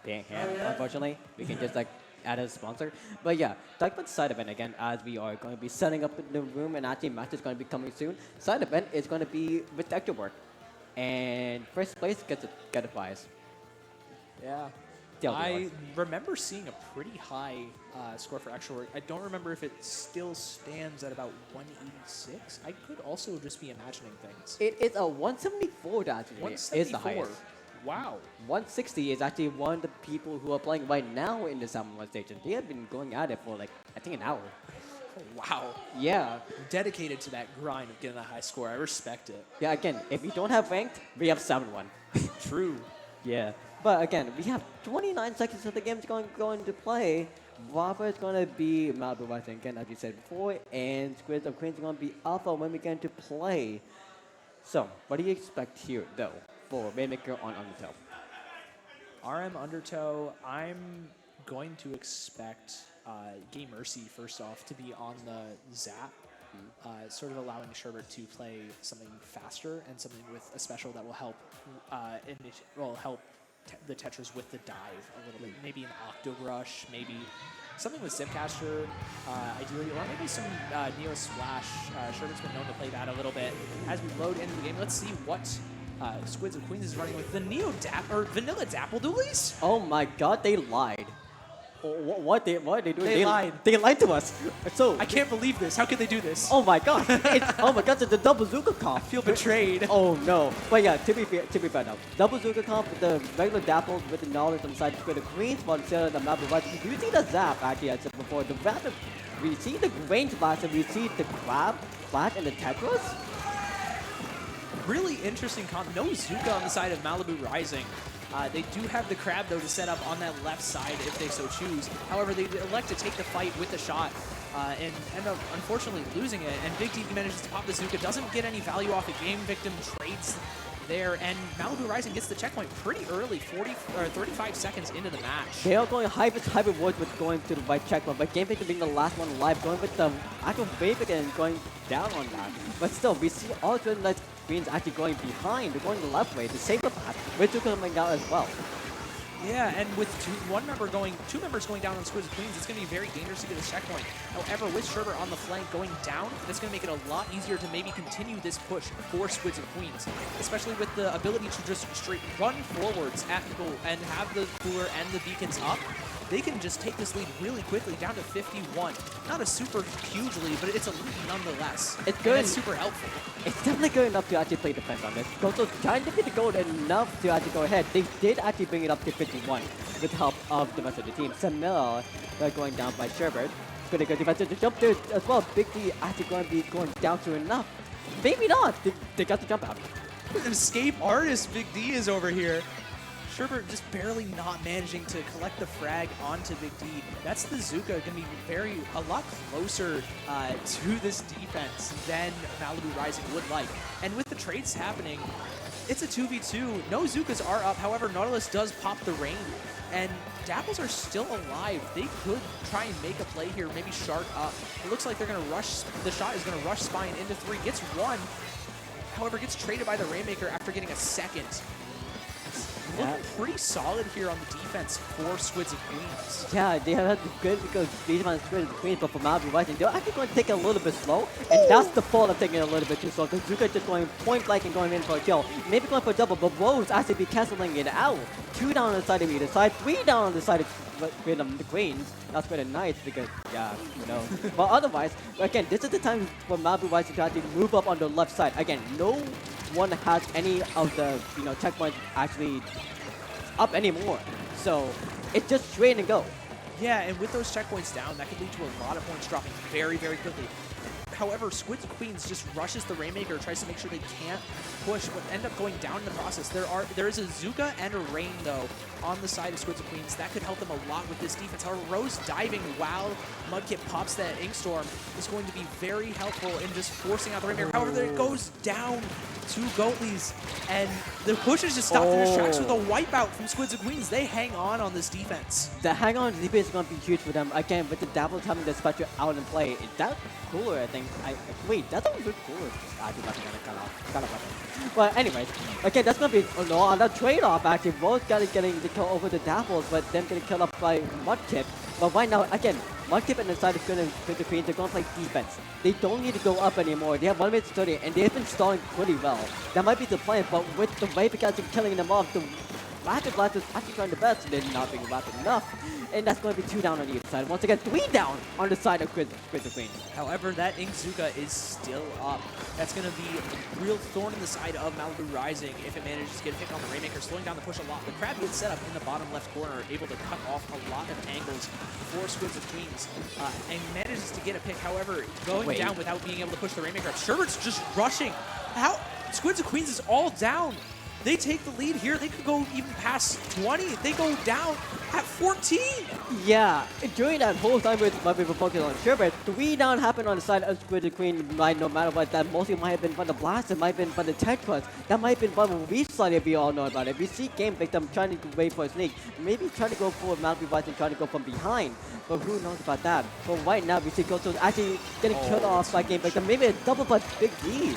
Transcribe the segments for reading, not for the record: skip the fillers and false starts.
they can't, unfortunately. We can just like add a sponsor. But yeah, talking about the side event again, as we are going to be setting up the room and actually match is going to be coming soon. Side event is going to be with extra work, and first place get a prize. Yeah. TLDR. I remember seeing a pretty high score for extra work. I don't remember if it still stands at about 186. I could also just be imagining things. It is a 174 actually. Is the 174. highest. Wow. 160 is actually one of the people who are playing right now in the Salmon One station. They have been going at it for like, I think an hour. Wow. Yeah. Dedicated to that grind of getting a high score. I respect it. Yeah, again, if we don't have ranked, we have 7-1. True. Yeah. But again, we have 29 seconds of the game going to play. Whopper is going to be Malibu Rising again, as you said before, and Squidz of Queens is going to be Alpha when we get into play. So, what do you expect here, though, for Rainmaker on Undertow? RM Undertow, I'm going to expect Gay Mercy, first off, to be on the Zap, sort of allowing Sherbert to play something faster and something with a special that will help the Tetras with the dive a little bit. Maybe an Octo Rush, maybe something with Zipcaster, ideally, or maybe some Neo Splash. Sherbert's been known to play that a little bit. As we load into the game, let's see what Squidz of Queens is running with. The Vanilla Dapple Dualies? Oh my god, they lied. What they do? They lied. They lied to us. So I can't believe this. How could they do this? oh my god! Oh my god! It's the double Zuka comp. I feel betrayed. Oh no! But yeah, to be fair now, double Zuka comp with the regular Dapple with the knowledge on the side to the Queens, but instead of the map of you see the Zap actually as I said before. The rapid, we see the range blast and we see the grab, flash, and the Tetras. Really interesting comp. No Zuka on the side of Malibu Rising. They do have the crab, though, to set up on that left side if they so choose. However, they elect to take the fight with the shot and end up, unfortunately, losing it. And Big D manages to pop the Zuka, doesn't get any value off the game. Victim trades there, and Malibu Rising gets the checkpoint pretty early, 35 seconds into the match. They are going hybrid woods with going to the right checkpoint, but Game Victor being the last one alive, going with the actual wave again and going down on that. But still, we see all the Queens actually going behind, they're going the left way to save the path, with Zuka coming out as well. Yeah, and with two members going down on Squidz of Queens, it's going to be very dangerous to get a checkpoint. However, with Sherbert on the flank going down, that's going to make it a lot easier to maybe continue this push for Squidz of Queens, especially with the ability to just straight run forwards at people and have the cooler and the beacons up. They can just take this lead really quickly down to 51. Not a super huge lead, but it's a lead nonetheless. It's good. And it's super helpful. It's definitely good enough to actually play defense on this. Also, trying to get the goal enough to actually go ahead. They did actually bring it up to 51 with help of the rest of the team. Samil going down by Sherbert. Pretty good defense to jump there as well. Big D actually going to be going down to enough. Maybe not. They got the jump out. Escape artist Big D is over here. Sherbert just barely not managing to collect the frag onto Big D. That's the Zuka going to be a lot closer to this defense than Malibu Rising would like. And with the trades happening, it's a 2v2. No Zukas are up. However, Nautilus does pop the rain. And Dapples are still alive. They could try and make a play here, maybe Shark up. It looks like they're going to rush. The shot is going to rush Spine into 3. Gets 1. However, gets traded by the Rainmaker after getting a second. Looking pretty solid here on the defense for Squidz of Queens. Yeah, they have good because these ones Squidz of Queens, but for Malibu Rising, they're actually going to take it a little bit slow, and that's the fault of taking it a little bit too slow. Because Zuka just going point blank and going in for a kill, maybe going for a double, but Rose actually be canceling it out. 2 down on the side of either side, 3 down on the side of the Queens. That's pretty nice because but otherwise, again, this is the time for Malibu Rising to actually move up on the left side. Again, no one has any of the checkpoints actually up anymore, so it's just straight and go. Yeah, and with those checkpoints down, that could lead to a lot of points dropping very, very quickly. However, Squidz of Queens just rushes the Rainmaker, tries to make sure they can't push, but end up going down in the process. There is a Zuka and a Rain, though, on the side of Squidz of Queens. That could help them a lot with this defense. However, Rose diving while Mudkip pops that Inkstorm is going to be very helpful in just forcing out the Rainmaker. However, it goes down to Goatleys, and the push is just stopped in his tracks with a wipeout from Squidz of Queens. They hang on this defense. The hang on defense is going to be huge for them. Again, with the Dapple having the special out and play, that's cooler, I think. Wait, that's a good cool. I think that's gonna cut off. Cut off. But anyways, again, that's gonna be a lot of trade-off. Actually, both guys getting the kill over the Dapples, but them getting killed off by Mudkip. But right now, again, Mudkip and the side is gonna pick the Queens. They're gonna play defense. They don't need to go up anymore. They have 1 minute 30, and they've been stalling pretty well. That might be the plan, but with the way guys are killing them off, the Rapid Blast is actually trying the best. They're not being rapid enough. And that's going to be 2 down on either side. Once again, 3 down on the side of Squidz the Queen. However, that Inkzuka is still up. That's going to be a real thorn in the side of Malibu Rising if it manages to get a pick on the Rainmaker, slowing down the push a lot. The Crab gets set up in the bottom left corner, able to cut off a lot of angles for Squidz the Queens, and manages to get a pick. However, going down without being able to push the Rainmaker up. Sherbert's just rushing. How? Squidz the Queens is all down. They take the lead here. They could go even past 20. They go down at 14. Yeah, during that whole time with my people focused on Sherbert, 3 down happened on the side of Squid the Queen. Right, no matter what, that mostly might have been from the blast. It might have been from the tech cuts. That might have been from a reslide if we all know about it. We see Game Victim trying to wait for a sneak. Maybe trying to go for Malibu Vice and trying to go from behind. But who knows about that? But right now, we see Goto actually getting killed off by Game Victim. Maybe a double by Big D.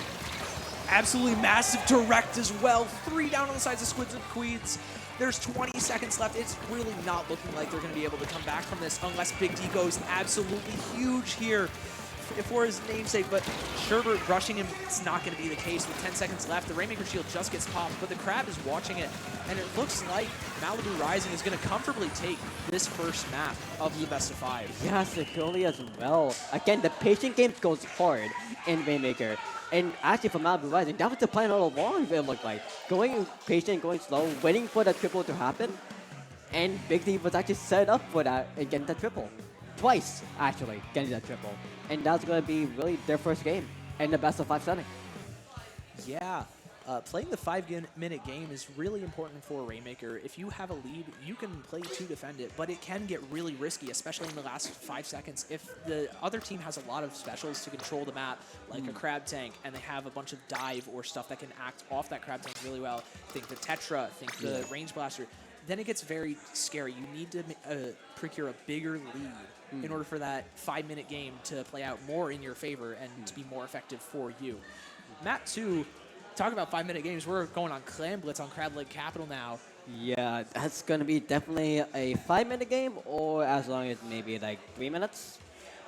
Absolutely massive direct as well. 3 down on the sides of Squidz and Queens. There's 20 seconds left. It's really not looking like they're going to be able to come back from this unless Big D goes absolutely huge here for his namesake. But Sherbert rushing him, it's not going to be the case. With 10 seconds left, the Rainmaker shield just gets popped, but the Crab is watching it. And it looks like Malibu Rising is going to comfortably take this first map of the best of 5. Yeah, securely as well. Again, the patient game goes hard in Rainmaker. And actually for Malibu Rising, that was the plan all along, it looked like. Going patient, going slow, waiting for the triple to happen. And Big D was actually set up for that and getting that triple. Twice, actually, getting that triple. And that's going to be really their first game in the best of 5 setting. Yeah. Playing the 5-minute game is really important for Rainmaker. If you have a lead, you can play to defend it, but it can get really risky, especially in the last 5 seconds. If the other team has a lot of specials to control the map, like a Crab Tank, and they have a bunch of dive or stuff that can act off that Crab Tank really well, think the Tetra, think the Range Blaster, then it gets very scary. You need to procure a bigger lead in order for that 5-minute game to play out more in your favor and to be more effective for you. Map 2, talk about 5-minute games. We're going on Clan Blitz on Crab Lake Capital now. Yeah, that's going to be definitely a 5-minute game, or as long as maybe like 3 minutes.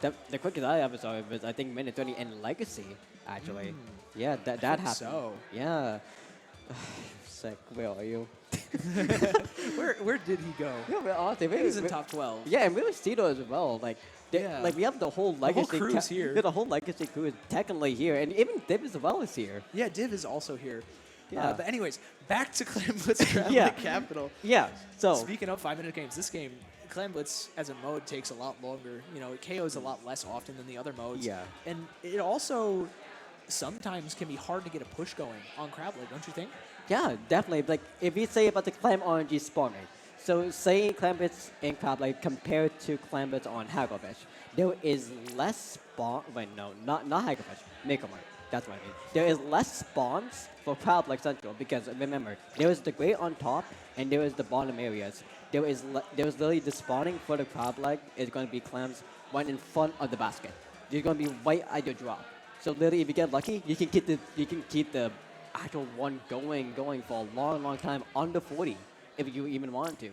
The quickest I ever saw it was, I think, minute 30 in Legacy, actually. Yeah, that happened. So. Yeah. Sick. Where are you? Where did he go? Yeah, we're honestly, He was in top 12. Yeah, and we were Cito as well. Like, like we have the whole Legacy crew is here. Yeah, the whole Legacy crew is technically here, and even Div as well is here. Yeah, Div is also here. Yeah. But anyways, back to Clan Blitz Crab Yeah. Lake Capital. Yeah. So Speaking of 5-minute games, this game, Clan Blitz as a mode takes a lot longer. You know, it KOs a lot less often than the other modes. Yeah. And it also sometimes can be hard to get a push going on Crab Lake, don't you think? yeah, definitely. Like if you say about the Clam RNG spawn rate, so say Clan Blitz in Crab Lake compared to Clan Blitz on Hagglefish, there is less spawn. Wait, no, not Hagglefish. Makermart. That's what I mean. There is less spawns for Crab Lake Central because remember there is the great on top and there is the bottom areas. There is literally the spawning for the Crab Lake is going to be clams right in front of the basket. They're going to be right at your drop. So literally, if you get lucky, you can keep the actual one going for a long time under 40 if you even want to.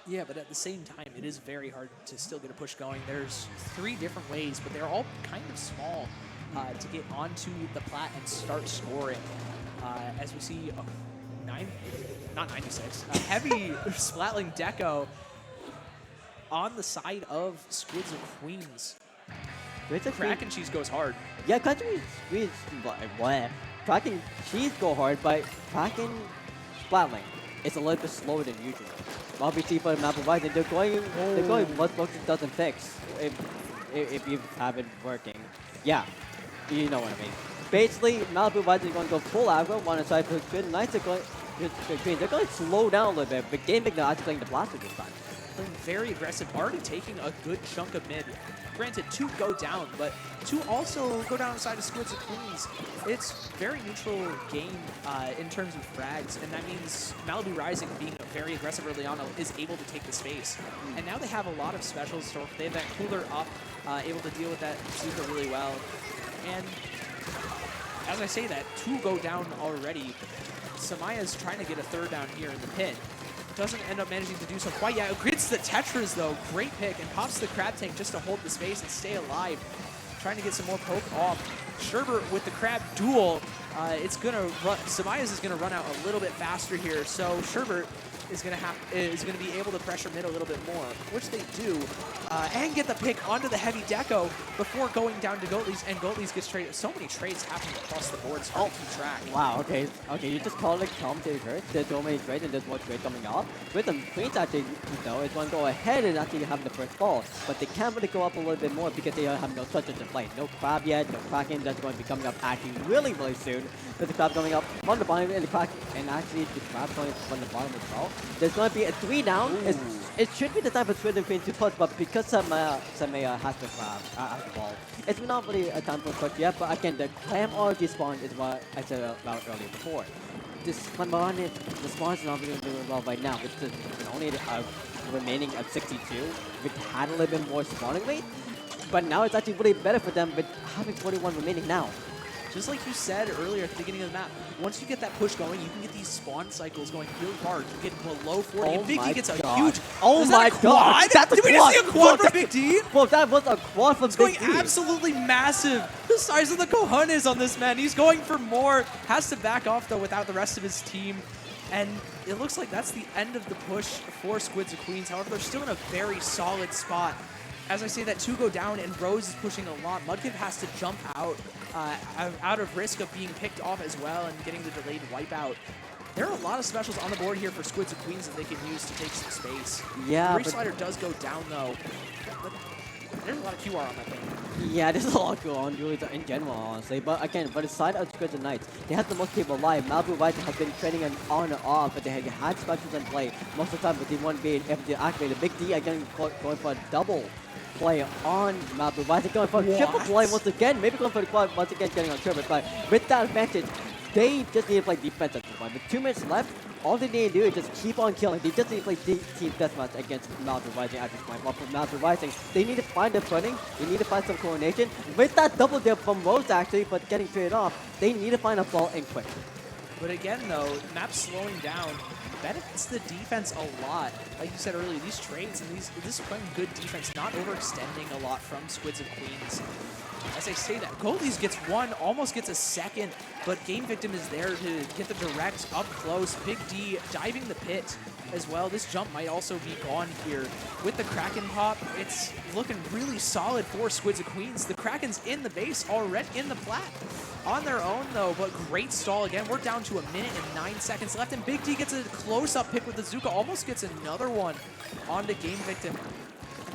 Yeah, but at the same time, it is very hard to still get a push going. There's 3 different ways, but they're all kind of small to get onto the plat and start scoring. As we see, not 96, a heavy Splatling Deco on the side of Squidz and Queens. Crack and Cheese goes hard. Yeah, country Squeeze, Crack and Cheese go hard, but Crack and Splatling, it's a little bit slower than usual. Obviously for the Malibu Rising, they're going what Focus doesn't fix if you have it working. Yeah, you know what I mean. Basically, Malibu Rising is going to go full aggro, one side for Squid. Knights are going, they're going to slow down a little bit, but Game Big they're actually playing the blaster this time. Very aggressive, already taking a good chunk of mid. Granted, 2 go down, but 2 also go down the side of Squidz and Queens. It's very neutral game in terms of frags, and that means Malibu Rising being a very aggressive early on, is able to take the space. And now they have a lot of specials. So they have that cooler up, able to deal with that Zuka really well. And as I say that, 2 go down already. Samaya's trying to get a 3rd down here in the pit. Doesn't end up managing to do so quite yet. Gets the Tetras though, great pick, and pops the Crab Tank just to hold the space and stay alive. Trying to get some more poke off. Sherbert with the Crab duel. It's gonna run. Samaya's is gonna run out a little bit faster here, so Sherbert is gonna be able to pressure mid a little bit more, which they do, and get the pick onto the heavy deco before going down to Goatleys, and Goatleys gets traded. So many trades happening across the board. It's hard to keep track. Wow, okay, you just call it commentator. There's so many trades and there's more trade coming up. With the Queens actually, is going to go ahead and actually have the first ball, but they can't really go up a little bit more because they have no touches to play. No Crab yet, no Kraken that's going to be coming up actually really soon. With the Crab going up on the bottom and the Kraken, and actually the Crab going from the bottom as well. There's going to be a 3 down. It should be the time for Squidz and Queen to push, but because Samaya has the Crab at the ball, it's not really a time for push yet. But again, the Clam already spawned is what I said about earlier before. This Clam the spawn is not really doing well right now. It's only remaining at 62. We had a little bit more spawning rate, but now it's actually really better for them with having 41 remaining now. Just like you said earlier at the beginning of the map, once you get that push going, you can get these spawn cycles going really hard. You get below 40, and Big D gets a huge... Oh my god! Did we just see a quad from Big D? Well, that was a quad from Big D. It's going absolutely massive. The size of the cojones on this man. He's going for more. Has to back off, though, without the rest of his team. And it looks like that's the end of the push for Squidz and Queens. However, they're still in a very solid spot. As I say that, 2 go down, and Rose is pushing a lot. Mudkip has to jump out of risk of being picked off as well and getting the delayed wipeout. There are a lot of specials on the board here for Squidz and Queens that they can use to take some space. Yeah, the Reach Slider does go down, though. But there's a lot of QR on that thing. Yeah, there's a lot going on really in general, honestly. But again, for the side of Squidz and Knights, they have the most people alive. Malibu Rising has been training on and off, but they had specials in play most of the time, but they won't be able to activate it. Big D again going for a double play on Malibu Rising, going for a triple play once again, maybe going for the quad once again, getting on Sherbert. But with that advantage, they just need to play defense at this point. With 2 minutes left, all they need to do is just keep on killing. They just need to play team deathmatch against Malibu Rising at this point. While for Malibu Rising, they need to find their footing. They need to find some coordination. With that double dip from Rose actually, but getting traded off, they need to find a ball in quick. But again, though, map slowing down benefits the defense a lot. Like you said earlier, these trades and this is playing good defense, not overextending a lot from Squidz and Queens. As I say that, Goldie's gets 1, almost gets a 2nd, but Game Victim is there to get the direct up close. Big D diving the pit as well. This jump might also be gone here. With the Kraken pop, it's looking really solid for Squidz and Queens. The Kraken's in the base already, in the plat. On their own, though, but great stall again. We're down to 1 minute and 9 seconds left, and Big D gets a close-up pick with the Zuka. Almost gets another one onto Game Victim.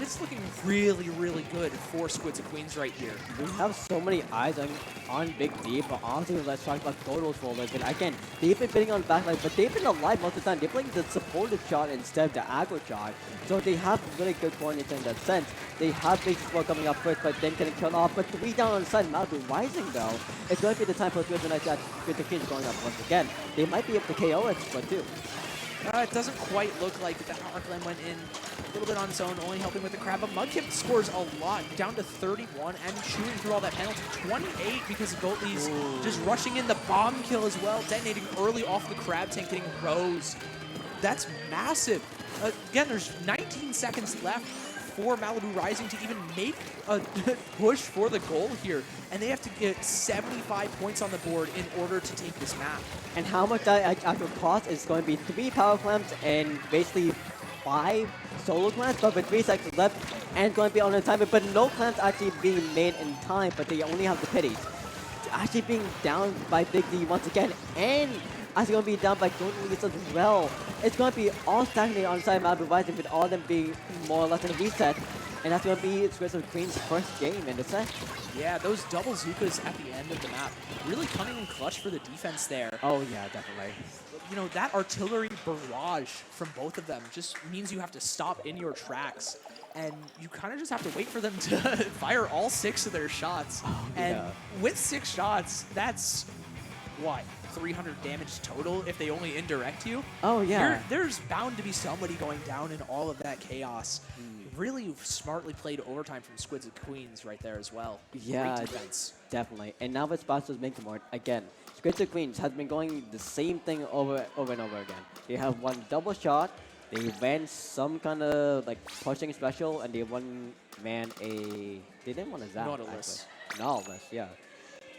It's looking really, really good for Squidz and Queens right here. We have so many eyes on Big D, but honestly, let's talk about Godos for a little bit. Again, they've been bidding on the backline, but they've been alive most of the time. They're playing the supported shot instead of the aggro shot. So they have really good coordination in that sense. They have big score coming up first, but then getting killed off. But 3 down on the side, Malibu Rising though. It's going to be the time for Squidz and Knights with the Queens going up once again. They might be able to KO it, but too. It doesn't quite look like that Arcland went in a little bit on its own, only helping with the Crab, but Mudkip scores a lot, down to 31, and chewing through all that penalty. 28 because of Goatleys just rushing in the bomb kill as well, detonating early off the Crab Tank, getting Rose. That's massive. Again, there's 19 seconds left for Malibu Rising to even make a push for the goal here. And they have to get 75 points on the board in order to take this map. And how much that actual cost is going to be 3 power clams and basically 5 solo clams, but with 3 seconds left and going to be on the timer, but no clams actually being made in time, but they only have the pities. Actually being down by Big D once again, and actually going to be down by Goatleys as well. It's going to be all stagnated on the side of Malibu Rising, with all of them being more or less in a reset. And that's going to be Squidz and Queen's first game in the set. Yeah, those double Zukas at the end of the map, really cunning and clutch for the defense there. Oh yeah, definitely. You know, that artillery barrage from both of them just means you have to stop in your tracks. And you kind of just have to wait for them to fire all 6 of their shots. Oh, and yeah. with 6 shots, that's what, 300 damage total if they only indirect you. Oh, yeah. There's bound to be somebody going down in all of that chaos. Really smartly played overtime from Squidz and Queens right there as well. Yeah, Great defense. definitely. And now with Spastos Minkamort, again, Squidz and Queens has been going the same thing over and over again. They have one double shot, they ran some kind of like pushing special, and they ran they didn't want to zap. Nautilus. Actually. Nautilus, yeah.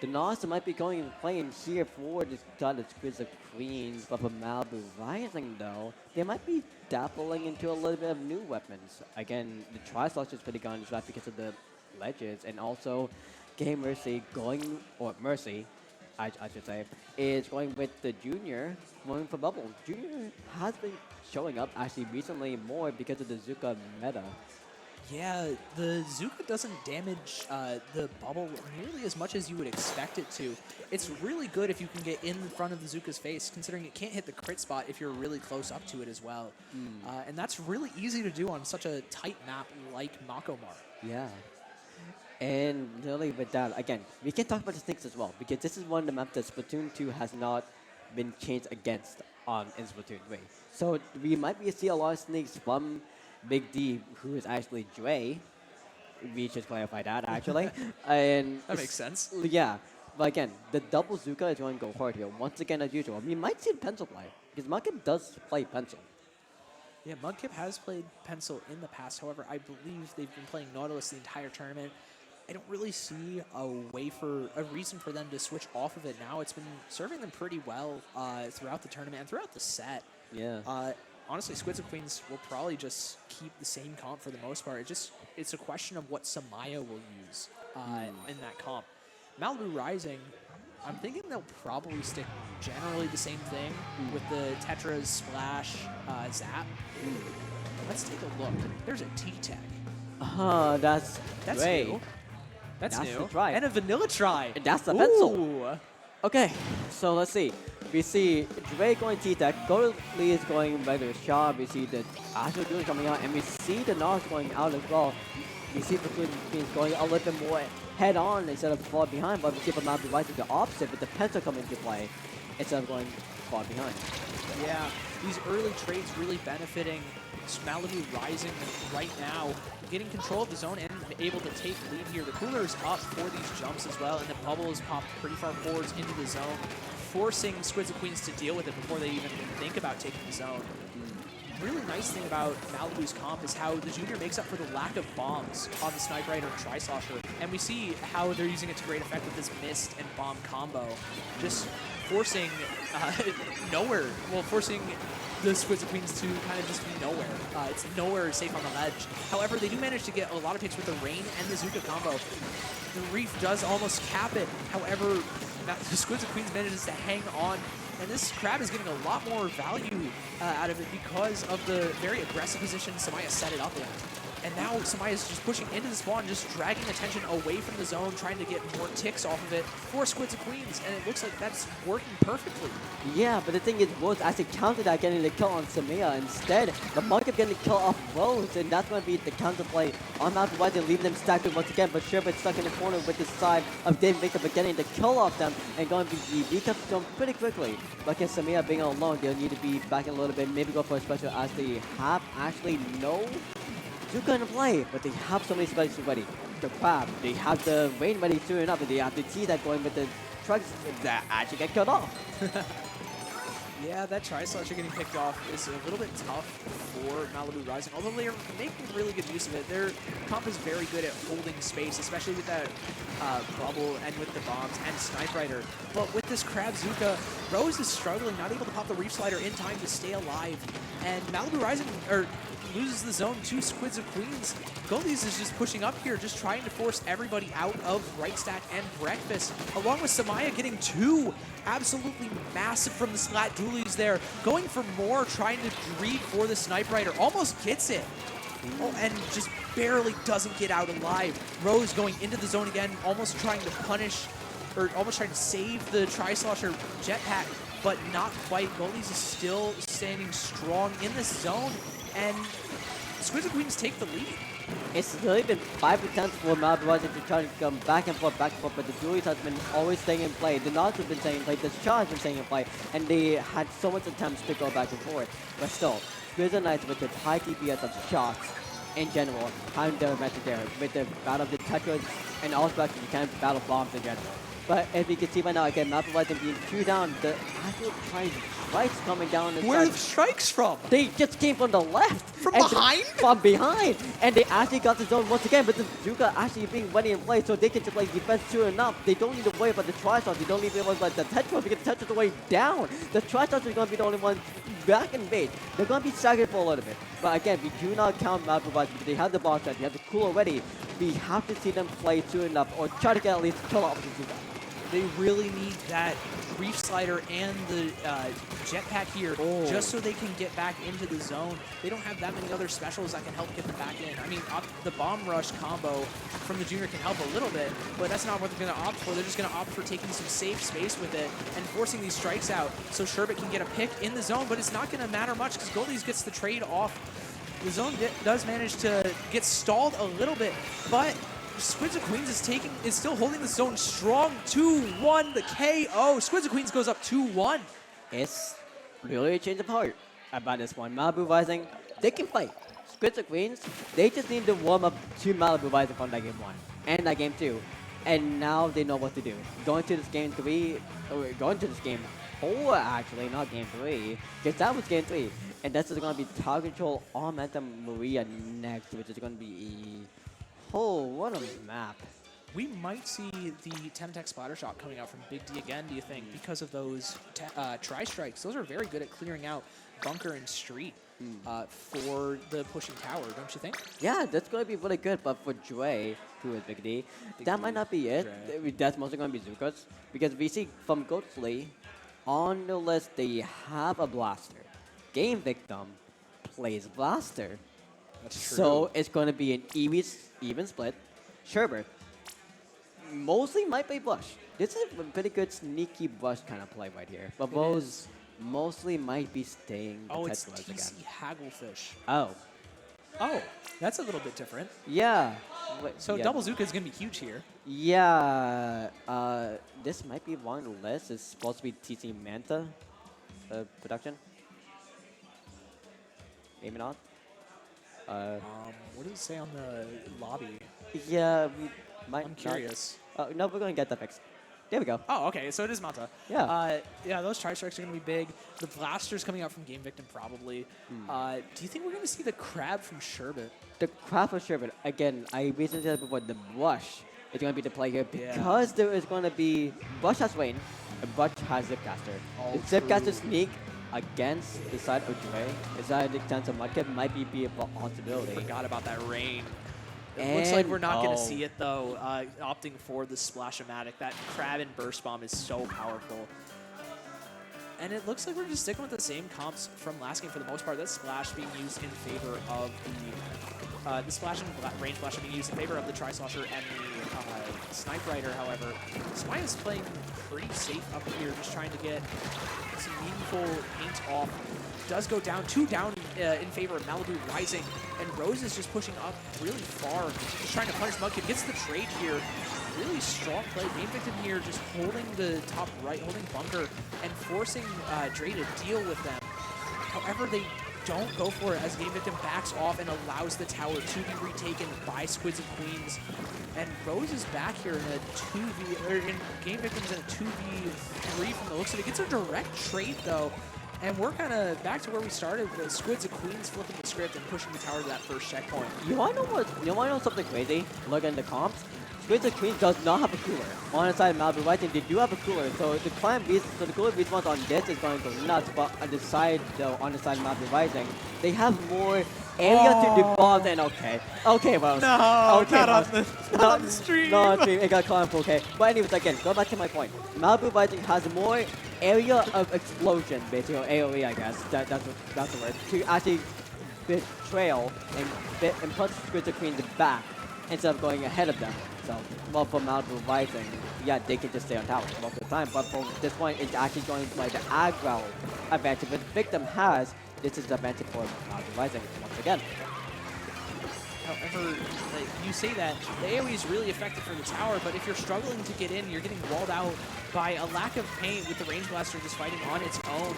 The Nautilus might be playing here for this kind of Squidz and Queens, but for Malibu Rising though, they might be dappling into a little bit of new weapons. Again, the Tri-Slash is pretty gone as well because of the ledges, and also Game Mercy Mercy, I should say, is going with the Junior, going for Bubble. Junior has been showing up actually recently more because of the Zuka meta. Yeah, the Zuka doesn't damage the bubble nearly as much as you would expect it to. It's really good if you can get in front of the Zuka's face, considering it can't hit the crit spot if you're really close up to it as well. And that's really easy to do on such a tight map like Makomar. Yeah. And really with that, again, we can talk about the snakes as well, because this is one of the maps that Splatoon 2 has not been changed against in Splatoon 3. So we might be see a lot of snakes from Big D, who is actually Dre. We should clarify that actually. And That makes sense. Yeah, but again, the double Zuka is going to go hard here. Once again, as usual, we might see Pencil play, because Mudkip does play Pencil. Yeah, Mudkip has played Pencil in the past. However, I believe they've been playing Nautilus the entire tournament. I don't really see a reason for them to switch off of it now. It's been serving them pretty well throughout the tournament and throughout the set. Yeah. Honestly, Squidz and Queens will probably just keep the same comp for the most part. It's a question of what Samaya will use in that comp. Malibu Rising, I'm thinking they'll probably stick generally the same thing with the Tetras, Splash, Zap. Let's take a look. There's a T-Tech. That's great. New. That's new. The try. And a Vanilla Try. And that's the Pencil. Ooh. Okay, so let's see. We see Dre going T-Tech, Goldie is going regular shot, we see the Astro Duel coming out, and we see the Nars going out as well. We see the Queens going a little bit more head on instead of far behind, but we see from Malibu Rising the opposite with the Pencil coming into play instead of going far behind. Yeah, these early trades really benefiting Malibu Rising right now, getting control of the zone and able to take lead here. The cooler is up for these jumps as well, and the bubble is popped pretty far forwards into the zone, forcing Squidz and Queens to deal with it before they even think about taking the zone. Really nice thing about Malibu's comp is how the Junior makes up for the lack of bombs on the Snipe Rider and Tri-Slosher, and we see how they're using it to great effect with this Mist and Bomb combo, just forcing forcing the Squidz and Queens to kind of just be nowhere. It's nowhere safe on the ledge. However, they do manage to get a lot of hits with the Rain and the Zuka combo. The Reef does almost cap it. However, the Squidz and Queens manages to hang on, and this Crab is getting a lot more value out of it because of the very aggressive position Samaya set it up in. And now Samaya is just pushing into the spawn, just dragging attention away from the zone, trying to get more ticks off of it for Squidz and Queens, and it looks like that's working perfectly. Yeah, but the thing is, Rose actually countered that, getting the kill on Samaya. Instead, the Mudkip getting the kill off Rose, and that's going to be the counter play on Malibu Rising, leaving them stacked once again, but Sherbet stuck in the corner with the side of David Victor, but getting the kill off them and going to be recaps going pretty quickly. But against Samaya being alone, they'll need to be back in a little bit, maybe go for a special as they have actually no Zuka in play, but they have so many specials ready. The Crab, they have the Rain ready soon up, and they have the T-Tech going with the trucks that actually get killed off. Yeah, that Tri-Slasher getting picked off is a little bit tough for Malibu Rising, although they are making really good use of it. Their comp is very good at holding space, especially with that bubble and with the bombs and Snipe Rider. But with this Crab Zuka, Rose is struggling, not able to pop the Reef Slider in time to stay alive. And Malibu Rising loses the zone to Squidz and Queens. Goldies is just pushing up here, just trying to force everybody out of Right Stack and Breakfast, along with Samaya getting two absolutely massive from the Splat Doolies there, going for more, trying to greed for the Snipe Rider, almost gets it. Oh, and just barely doesn't get out alive. Rose going into the zone again, almost trying to punish, or almost trying to save the Tri-Slosher jetpack, but not quite. Goldies is still standing strong in this zone, and Squidz and Queens take the lead. It's really been 5 attempts for Malibu Rising to try to come back and forth, but the Julius has been always staying in play. The Nods have been staying in play, the Shaw has been staying in play, and they had so much attempts to go back and forth. But still, Squidz and Knights with the high DPS of shots in general, having their advantage there with the battle of the Tetras and also actually you can battle bombs in general. But as we can see right now, again, Malibu Rising being 2 down, the actual strikes coming down. Where are the strikes from? They just came from the left. From behind? From behind. And they actually got the zone once again, but the Zuka actually being ready in play, so they can just play defense soon enough. They don't need to worry about the Tri-Stars. They don't need to worry about the Tetras because the Tetras are way down. The Tri-Stars are going to be the only ones back in base. They're going to be staggered for a little bit. But again, we do not count Malibu Rising because they have the boss strat, they have the cool already. We have to see them play soon enough or try to get at least a kill off the Zuka. They really need that Reef Slider and the Jetpack here just so they can get back into the zone. They don't have that many other specials that can help get them back in. I mean, the Bomb Rush combo from the Junior can help a little bit, but that's not what they're going to opt for. They're just going to opt for taking some safe space with it and forcing these strikes out so Sherbet can get a pick in the zone, but it's not going to matter much because Goldies gets the trade off. The zone does manage to get stalled a little bit, but Squidz of Queens is still holding the zone strong. 2-1, the KO. Squidz of Queens goes up 2-1. It's really a change of heart about this one. Malibu Rising, they can fight. Squidz of Queens, they just need to warm up to Malibu Rising from that game 1 and that game 2. And now they know what to do. Going to this game 3, or going to this game 4 actually, not game 3, because that was game 3. And this is going to be Target Control on Momentum Maria next, which is going to be... Oh, what a map. We might see the 10-attack splatter shot coming out from Big D again, do you think, because of those tri-strikes. Those are very good at clearing out bunker and street for the pushing tower, don't you think? Yeah, that's going to be really good, but for Dre, who is Big D, that might not be it. That's mostly going to be Zukas, because we see from Ghostly, on the list, they have a Blaster. Game Victim plays Blaster. That's true. So it's going to be an even split. Sherbert mostly might play Blush. This is a pretty good sneaky Blush kind of play right here. But Rose mostly might be staying the it's Tetras TC again. Hagglefish. Oh, That's a little bit different. yeah. So yeah. Double Zuka is going to be huge here. Yeah. This might be wrong on the list. It's supposed to be TC Manta production. Maybe not. What does it say on the lobby? Yeah, we might. I'm curious. No, we're going to get that fixed. There we go. Oh, okay, so it is Manta. Yeah. Yeah, those tri-strikes are going to be big. The Blaster's coming out from Game Victim, probably. Do you think we're going to see the Crab from Sherbet? The crap of Sherbet, again, I recently said before, the Blush is going to be the play here because there is going to be Blush has Rain, and Blush has Zipcaster. The Zipcaster sneak against the side of Dre, the side of the chance of Mudkip might be a possibility. Forgot about that Rain. It looks like we're not going to see it, though, opting for the Splash-O-Matic. That Crab and Burst Bomb is so powerful. And it looks like we're just sticking with the same comps from last game for the most part. That Splash being used in favor of the Splash and Rain Splash being used in favor of the Tri-Slosher and the Snipe Rider, however. Swine is playing pretty safe up here, just trying to get some meaningful paint off. Does go down, 2 down in favor of Malibu Rising, and Rose is just pushing up really far, just trying to punish Mudkip. Gets the trade here. Really strong play. Game Victim here just holding the top right, holding bunker, and forcing Dre to deal with them. However, they don't go for it as Game Victim backs off and allows the tower to be retaken by Squidz and Queens. And Rose is back here in a 2v, or in Game Victim's in a 2v3 from the looks of it. Gets a direct trade though. And we're kind of back to where we started with Squidz and Queens flipping the script and pushing the tower to that first checkpoint. You want to know something crazy? Look at the comps. Squidz and Queens does not have a cooler. On the side of Malibu Rising, they do have a cooler. So the the cooler response on this is going to go nuts. But on the side, though, on the side of Malibu Rising, they have more area to do bombs. And okay, Rose. No, okay, not on the stream. Not on the stream. It got caught up, okay. But anyways, again, go back to my point. Malibu Rising has more area of explosion, basically, or AoE, I guess. That's the word. To actually betrayal and punch Squidz and Queens back instead of going ahead of them. So, well, for Malibu Rising, yeah, they can just stay on tower most of the time. But from this point, it's actually going to play the aggro advantage. But Victim has, this is the advantage for Malibu Rising once again. However, like, you say that, the AoE is really effective for the tower, but if you're struggling to get in, you're getting walled out by a lack of paint with the Range Blaster just fighting on its own.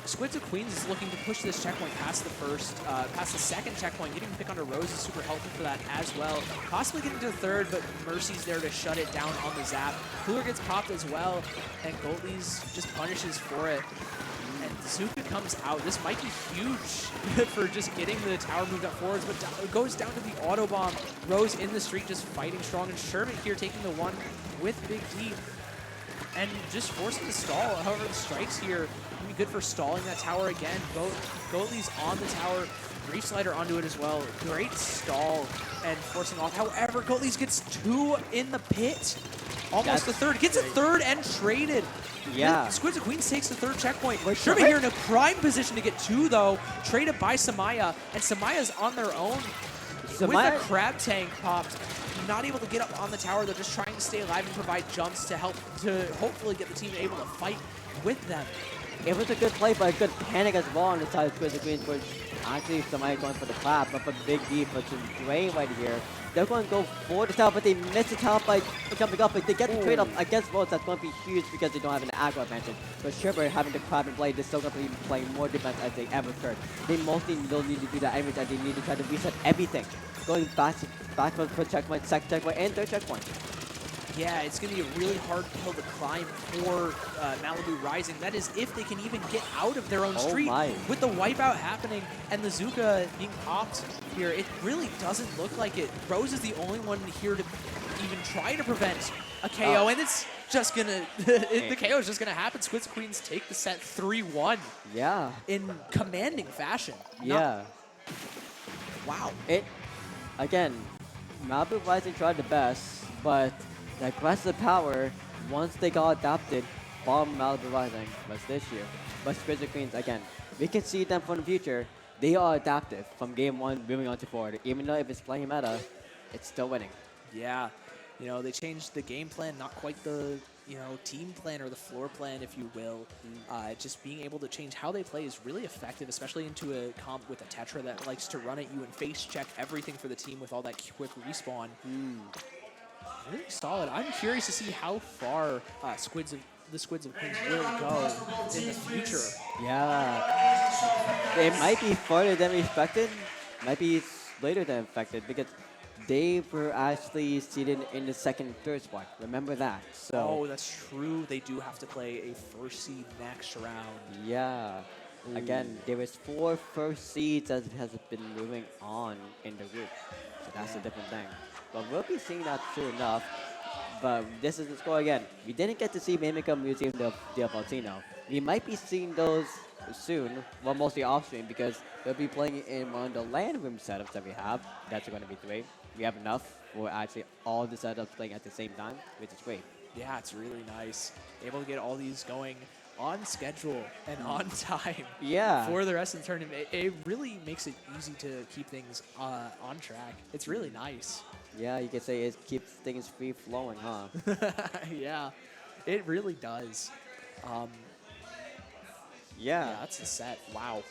Squidz of Queens is looking to push this checkpoint past the second checkpoint. Getting the pick onto Rose is super helpful for that as well. Possibly getting to the third, but Mercy's there to shut it down on the zap. Cooler gets popped as well, and Goldie's just punishes for it. And Zuka comes out. This might be huge for just getting the tower moved up forwards, but it goes down to the auto bomb. Rose in the street just fighting strong, and Sherbet here taking the one with Big D. And just forcing the stall. However, the strikes here can be good for stalling that tower again. Goldie's on the tower. Reef Slider onto it as well. Great stall and forcing off. However, Goldie's gets 2 in the pit. Almost the third. Gets a third and traded. Yeah. Squidz of Queens takes the third checkpoint. Sherbet here in a prime position to get 2, though. Traded by Samaya. And Samaya's on their own. With a crab tank popped. Not able to get up on the tower. They're just trying to stay alive and provide jumps to help to hopefully get the team able to fight with them. It was a good play, but a good panic as well on the side of Squidz of Queens, which actually somebody going for the clap, but for Big D pushing Drain right here. They're going to go for the tower, but they miss the tower by jumping up. But they get the trade up against Rose. That's going to be huge because they don't have an aggro advantage. But Sherbet having the crab and blade, they're still going to be playing more defense as they ever could. They mostly don't need to do that every time. They need to try to reset everything. Going back for checkpoint, second checkpoint, and third checkpoint. Yeah, it's going to be a really hard hill to climb for Malibu Rising. That is if they can even get out of their own street. With the wipeout happening and the Zuka being popped here, it really doesn't look like it. Rose is the only one here to even try to prevent a KO, and it's just going to, the KO is just going to happen. Squidz Queens take the set 3-1. Yeah. In commanding fashion. Yeah. Wow. Again, Malibu Rising tried the best, but the aggressive power, once they got adapted from Malibu Rising, was this year. But Squidz of Queens, again, we can see them from the future. They are adaptive from game 1 moving on to forward. Even though if it's playing meta, it's still winning. Yeah. You know, they changed the game plan, not quite the, team plan or the floor plan, if you will. Just being able to change how they play is really effective, especially into a comp with a Tetra that likes to run at you and face check everything for the team with all that quick respawn. Really solid. I'm curious to see how far the Squidz of Queens will go in the future. Yeah. It might be farther than we expected. Might be later than expected because they were actually seated in the second and third spot. Remember that. So. Oh, that's true. They do have to play a first seed next round. Yeah. Again, there was 4 first seeds that has been moving on in the group. So that's a different thing. But we'll be seeing that soon enough. But this is the score again. We didn't get to see Mimica Museum del Valtino. We might be seeing those soon, well, mostly off-stream, because they'll be playing in one of the land room setups that we have. That's going to be 3. We have enough for actually all the setups playing at the same time, which is great. Yeah, it's really nice. Able to get all these going on schedule and on time for the rest of the tournament. It really makes it easy to keep things on track. It's really nice. Yeah, you could say it keeps things free-flowing, huh? Yeah, it really does. Yeah, that's the set. Wow.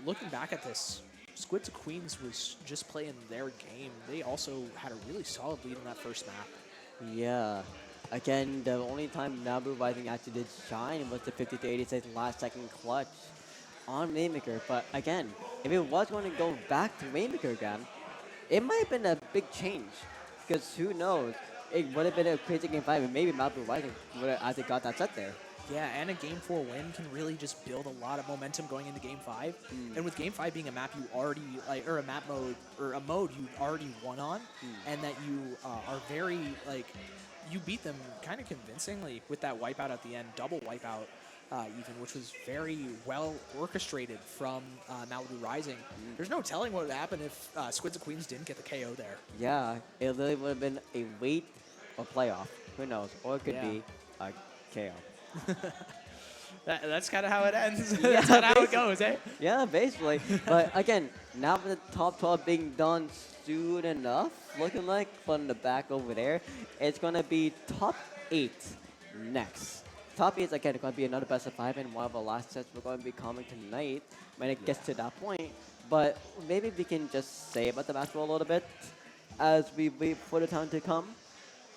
Looking back at this, Squidz of Queens was just playing their game. They also had a really solid lead in that first map. Yeah. Again, the only time Malibu Rising actually did shine was the 50-86 last-second clutch on Rainmaker. But again, if it was going to go back to Rainmaker again, it might have been a big change. Because who knows? It would have been a crazy game 5, and maybe Malibu Rising would have actually got that set there. Yeah, and a Game 4 win can really just build a lot of momentum going into Game 5. And with Game 5 being a map you already, or a map mode, or a mode you already won on, and that you are very, you beat them kind of convincingly with that wipeout at the end, double wipeout even, which was very well orchestrated from Malibu Rising. There's no telling what would happen if Squidz of Queens didn't get the KO there. Yeah, it literally would have been a wait or playoff. Who knows? Or it could be a KO. That's kind of how it ends. That's kind of how it goes, eh? Yeah, basically. But again, now with the top 12 being done soon enough, looking like from the back over there, it's going to be top 8 next. Top 8 is again going to be another best of 5 and one of the last sets we're going to be coming tonight when it gets to that point. But maybe we can just say about the match a little bit as we wait for the time to come.